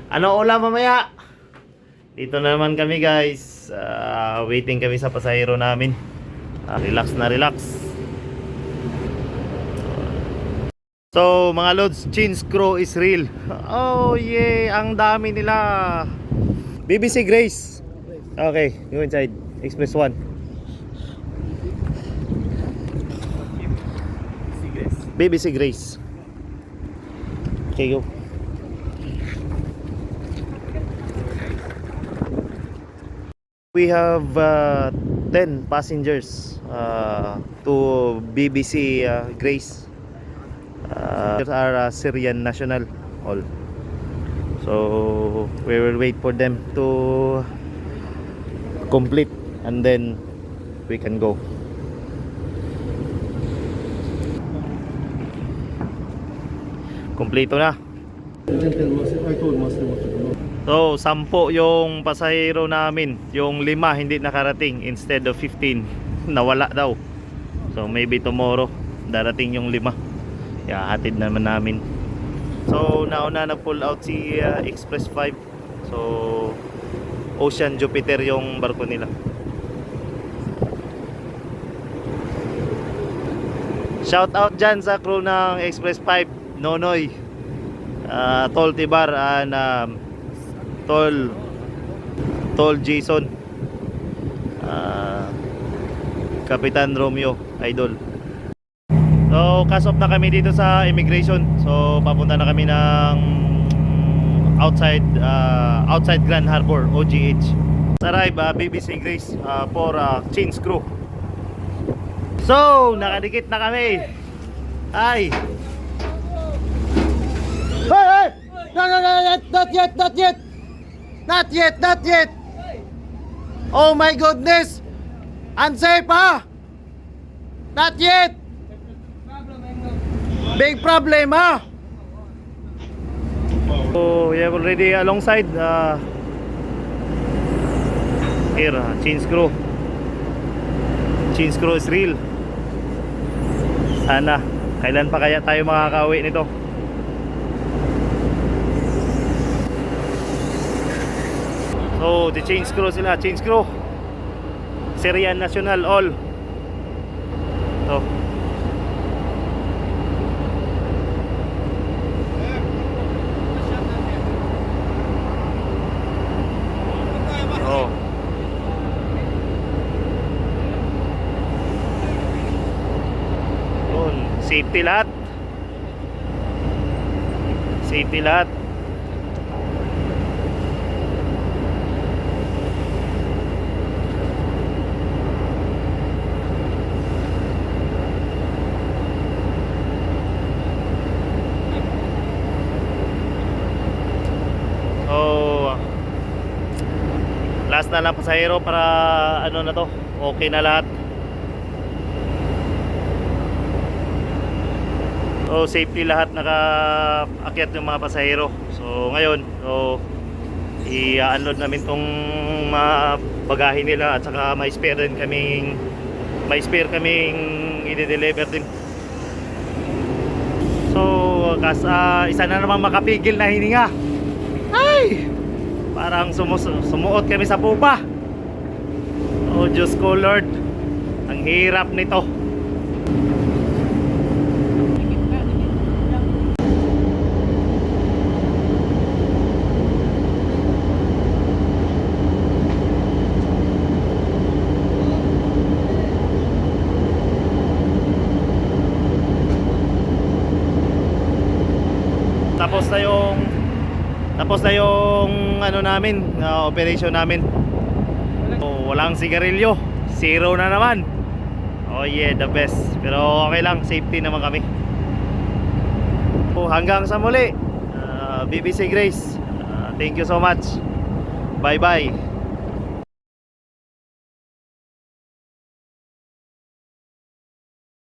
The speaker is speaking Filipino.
Ano ulam mamaya? Dito na naman kami guys. Waiting kami sa pasahero namin. Relax na relax. So mga lods, change screw is real. Oh yeah, ang dami nila. BBC Grace. Okay, go inside. Express 1. BBC Grace. Okay, go. We have 10 passengers to BBC Grace. These are Syrian national all. So we will wait for them to complete and then we can go. Kompleto na. So 10 yung pasahero namin. Yung 5 hindi nakarating instead of 15. Nawala daw. So maybe tomorrow darating yung 5. Kaya hatid naman namin. So nauna nag-pull out si Express 5. So Ocean Jupiter yung barko nila. Shout out dyan sa crew ng Express 5, Nonoy, Tol Tibar and Tol Jason, Kapitan Romeo, Idol. So cast off na kami dito sa immigration. So papunta na kami ng outside Grand Harbor, OGH. Arrive BBC Grace for change crew. So nakadikit na kami. Ay. Hey! No, not yet. Oh my goodness. Unsafe ha? Not yet. Big problem ha? So we have already alongside here, change screw. Change screw is real. Sana kailan pa kaya tayo makakauwi nito? So the change screw sila, change screw Syrian national all. So safety lahat. Safety lahat. So last na lang pasahero para ano na to, okay na lahat. So safety lahat, nakaakyat yung mga pasahero. So ngayon, so i-unload namin tong mga bagahe nila at saka may spare kaming i-deliver din. So isa na naman makapigil na hininga. Ay! Parang sumuot kami sa pupa. Oh Diyos ko Lord, ang hirap nito. Tapos na yung ano namin, operation namin. So, walang sigarilyo, zero na naman. Oh yeah, the best. Pero okay lang, safety naman kami. So, hanggang sa muli, BBC Grace, thank you so much. Bye bye.